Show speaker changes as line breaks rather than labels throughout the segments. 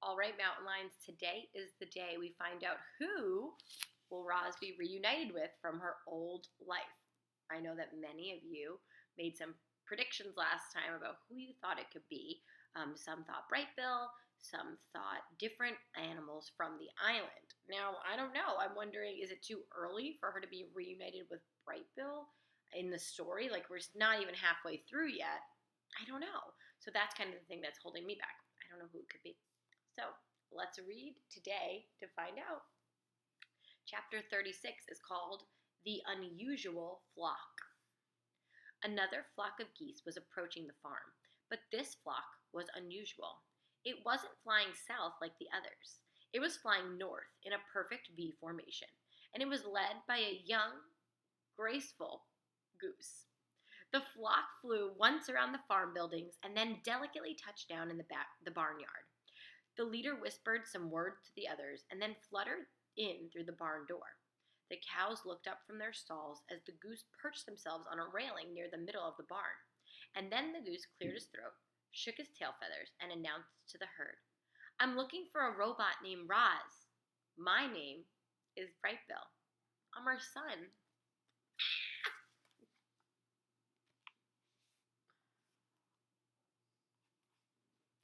All right, Mountain Lions, today is the day we find out who will Roz be reunited with from her old life. I know that many of you made some predictions last time about who you thought it could be. Some thought Bright Bill, some thought different animals from the island. Now, I don't know. I'm wondering, is it too early for her to be reunited with Bright Bill in the story? Like, we're not even halfway through yet. I don't know. So that's kind of the thing that's holding me back. I don't know who it could be. So let's read today to find out. Chapter 36 is called The Unusual Flock. Another flock of geese was approaching the farm, but this flock was unusual. It wasn't flying south like the others. It was flying north in a perfect V formation, and it was led by a young, graceful goose. The flock flew once around the farm buildings and then delicately touched down in the barnyard. The leader whispered some words to the others and then fluttered in through the barn door. The cows looked up from their stalls as the goose perched themselves on a railing near the middle of the barn. And then the goose cleared his throat, shook his tail feathers, and announced to the herd, "I'm looking for a robot named Roz. My name is Bright Bill. I'm her son."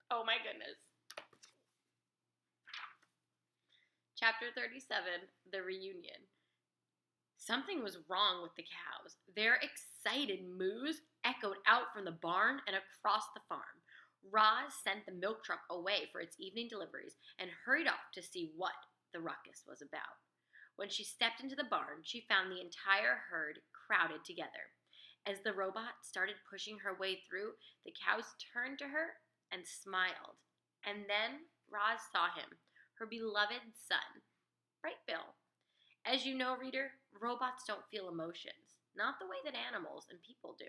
Oh my goodness. Chapter 37, The Reunion. Something was wrong with the cows. Their excited moos echoed out from the barn and across the farm. Roz sent the milk truck away for its evening deliveries and hurried off to see what the ruckus was about. When she stepped into the barn, she found the entire herd crowded together. As the robot started pushing her way through, the cows turned to her and smiled. And then Roz saw him, her beloved son, Bright Bill. As you know, reader, robots don't feel emotions, not the way that animals and people do.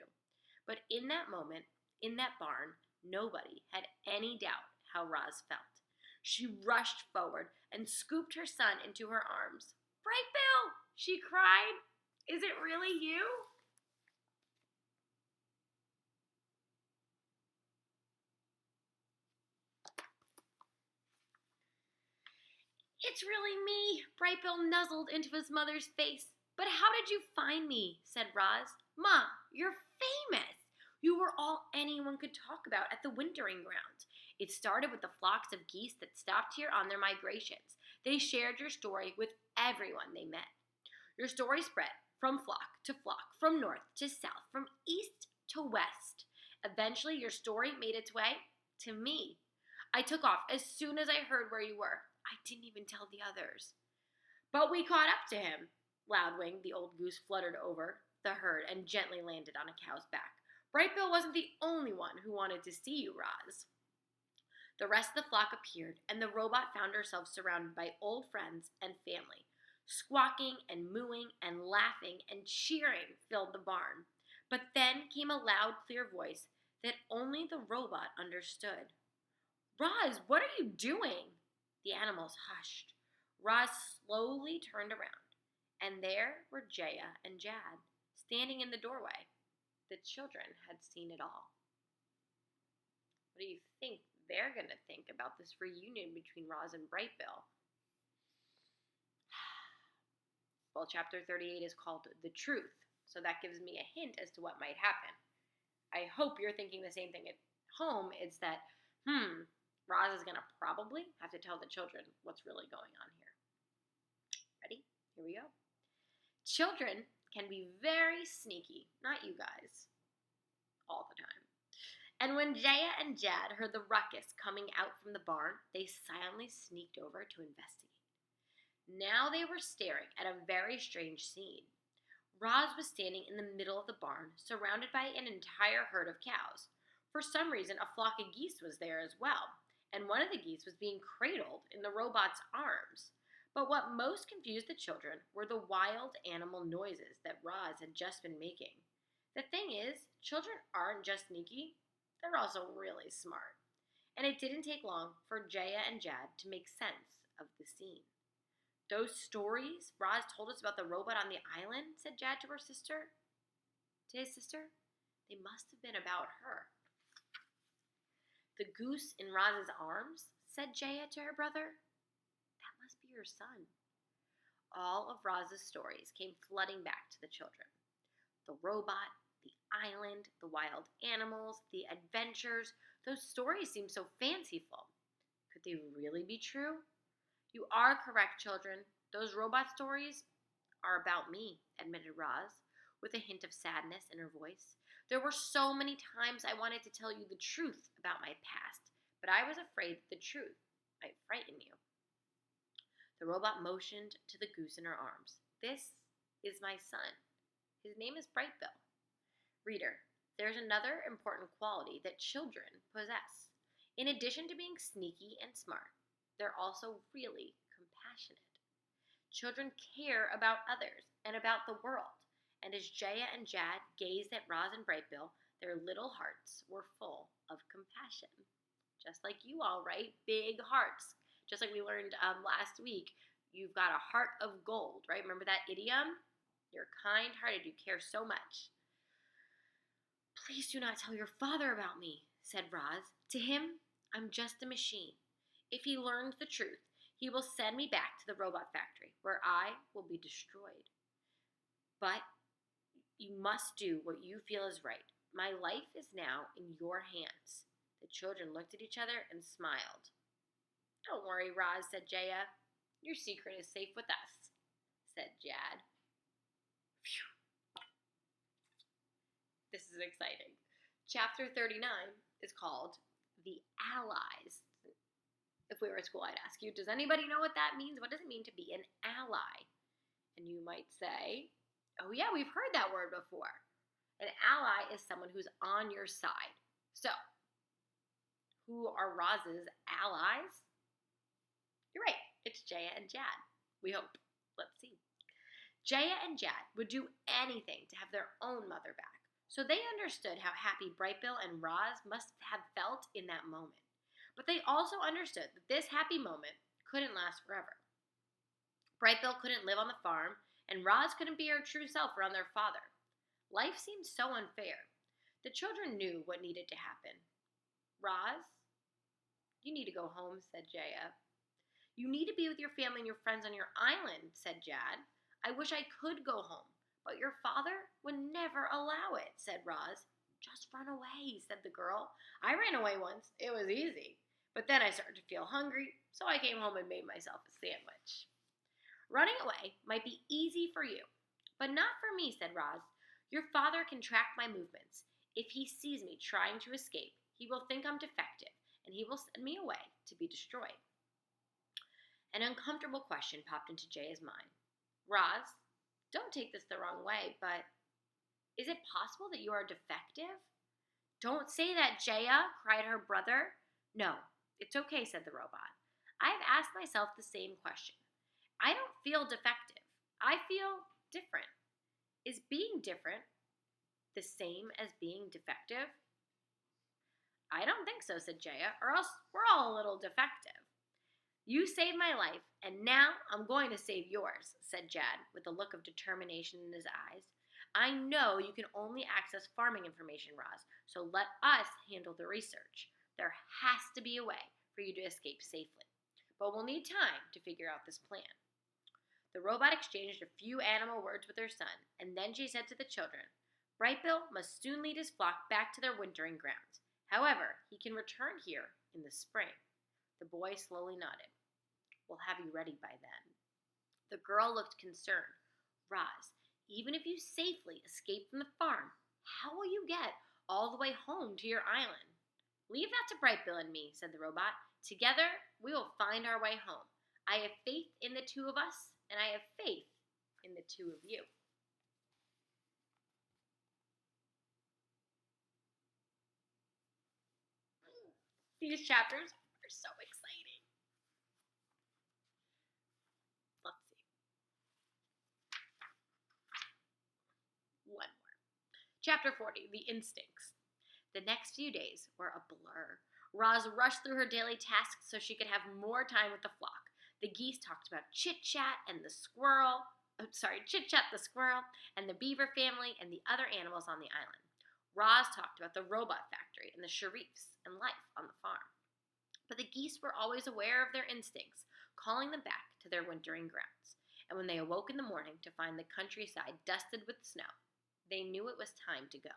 But in that moment, in that barn, nobody had any doubt how Roz felt. She rushed forward and scooped her son into her arms. "Bright Bill!" she cried. "Is it really you?" "It's really me," Bright Bill nuzzled into his mother's face. "But how did you find me?" said Roz. "Ma, you're famous. You were all anyone could talk about at the wintering grounds. It started with the flocks of geese that stopped here on their migrations. They shared your story with everyone they met. Your story spread from flock to flock, from north to south, from east to west. Eventually, your story made its way to me. I took off as soon as I heard where you were. I didn't even tell the others." "But we caught up to him." Loudwing, the old goose, fluttered over the herd and gently landed on a cow's back. "Bright Bill wasn't the only one who wanted to see you, Roz." The rest of the flock appeared, and the robot found herself surrounded by old friends and family. Squawking and mooing and laughing and cheering filled the barn. But then came a loud, clear voice that only the robot understood. "Roz, what are you doing?" The animals hushed. Roz slowly turned around, and there were Jaya and Jad standing in the doorway. The children had seen it all. What do you think they're going to think about this reunion between Roz and Bright Bill? Well, chapter 38 is called The Truth, so that gives me a hint as to what might happen. I hope you're thinking the same thing at home. It's that, Roz is going to probably have to tell the children what's really going on here. Ready? Here we go. Children can be very sneaky, not you guys, all the time. And when Jaya and Jad heard the ruckus coming out from the barn, they silently sneaked over to investigate. Now they were staring at a very strange scene. Roz was standing in the middle of the barn, surrounded by an entire herd of cows. For some reason, a flock of geese was there as well, and one of the geese was being cradled in the robot's arms. But what most confused the children were the wild animal noises that Roz had just been making. The thing is, children aren't just sneaky, they're also really smart. And it didn't take long for Jaya and Jad to make sense of the scene. "Those stories Roz told us about the robot on the island," said Jad to his sister, "they must have been about her." The goose in Roz's arms said Jaya to her brother. That must be your son. All of Roz's stories came flooding back to the children. The robot, the island, the wild animals, the adventures, those stories seemed so fanciful. Could they really be true? You are correct, children. Those robot stories are about me, admitted Roz, with a hint of sadness in her voice. There were so many times I wanted to tell you the truth about my past, but I was afraid that the truth might frighten you. The robot motioned to the goose in her arms. This is my son. His name is Brightbill. Reader, there's another important quality that children possess. In addition to being sneaky and smart, they're also really compassionate. Children care about others and about the world, and as Jaya and Jad gazed at Roz and Brightbill, their little hearts were full of compassion. Just like you all, right? Big hearts. Just like we learned last week, you've got a heart of gold, right? Remember that idiom? You're kind-hearted. You care so much. Please do not tell your father about me, said Roz. To him, I'm just a machine. If he learns the truth, he will send me back to the robot factory, where I will be destroyed. But you must do what you feel is right. My life is now in your hands. The children looked at each other and smiled. Don't worry, Roz, said Jaya. Your secret is safe with us, said Jad. Phew. This is exciting. Chapter 39 is called The Allies. If we were at school, I'd ask you, does anybody know what that means? What does it mean to be an ally? And you might say, oh yeah, we've heard that word before. An ally is someone who's on your side. So, who are Roz's allies? You're right, it's Jaya and Jad. We hope. Let's see. Jaya and Jad would do anything to have their own mother back, so they understood how happy Brightbill and Roz must have felt in that moment. But they also understood that this happy moment couldn't last forever. Brightbill couldn't live on the farm, and Roz couldn't be her true self around their father. Life seemed so unfair. The children knew what needed to happen. Roz, you need to go home, said Jaya. You need to be with your family and your friends on your island, said Jad. I wish I could go home, but your father would never allow it, said Roz. Just run away, said the girl. I ran away once. It was easy. But then I started to feel hungry, so I came home and made myself a sandwich. Running away might be easy for you, but not for me, said Roz. Your father can track my movements. If he sees me trying to escape, he will think I'm defective, and he will send me away to be destroyed. An uncomfortable question popped into Jaya's mind. Roz, don't take this the wrong way, but is it possible that you are defective? Don't say that, Jaya, cried her brother. No, it's okay, said the robot. I've asked myself the same question. I don't feel defective. I feel different. Is being different the same as being defective? I don't think so, said Jaya, or else we're all a little defective. You saved my life, and now I'm going to save yours, said Jad, with a look of determination in his eyes. I know you can only access farming information, Roz, so let us handle the research. There has to be a way for you to escape safely, but we'll need time to figure out this plan. The robot exchanged a few animal words with her son, and then she said to the children, Brightbill must soon lead his flock back to their wintering grounds. However, he can return here in the spring. The boy slowly nodded. We'll have you ready by then. The girl looked concerned. Roz, even if you safely escape from the farm, how will you get all the way home to your island? Leave that to Brightbill and me, said the robot. Together, we will find our way home. I have faith in the two of us, and I have faith in the two of you. These chapters are so exciting. Let's see. One more. Chapter 40, The Instincts. The next few days were a blur. Roz rushed through her daily tasks so she could have more time with the flock. The geese talked about Chit-Chat the squirrel, and the beaver family and the other animals on the island. Roz talked about the robot factory and the Sharifs and life on the farm. But the geese were always aware of their instincts, calling them back to their wintering grounds. And when they awoke in the morning to find the countryside dusted with snow, they knew it was time to go.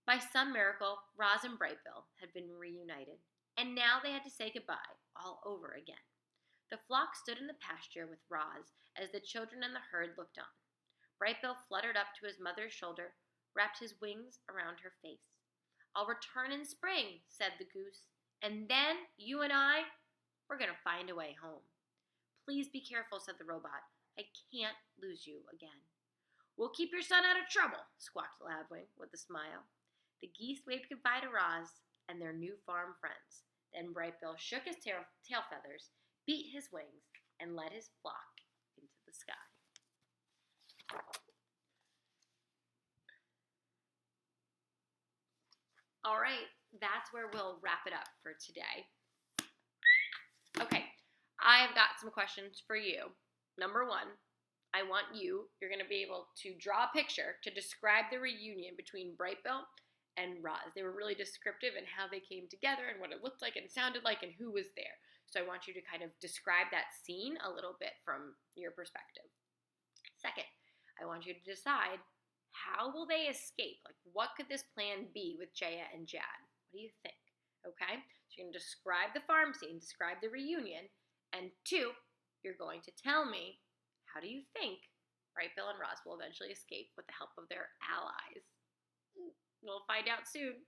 By some miracle, Roz and Brightbill had been reunited, and now they had to say goodbye all over again. The flock stood in the pasture with Roz as the children and the herd looked on. Brightbill fluttered up to his mother's shoulder, wrapped his wings around her face. "I'll return in spring," said the goose, "and then you and we're going to find a way home." "Please be careful," said the robot. "I can't lose you again." "We'll keep your son out of trouble," squawked Lapwing with a smile. The geese waved goodbye to Roz and their new farm friends. Then Brightbill shook his tail feathers, beat his wings, and led his flock into the sky. All right, that's where we'll wrap it up for today. Okay, I've got some questions for you. Number one, I want you're going to be able to draw a picture to describe the reunion between Brightbill and Roz. They were really descriptive in how they came together and what it looked like and sounded like and who was there. So I want you to kind of describe that scene a little bit from your perspective. Second, I want you to decide, how will they escape? Like, what could this plan be with Jaya and Jad? What do you think? Okay, so you're going to describe the farm scene, describe the reunion, and two, you're going to tell me, how do you think Brightbill and Roz will eventually escape with the help of their allies? We'll find out soon.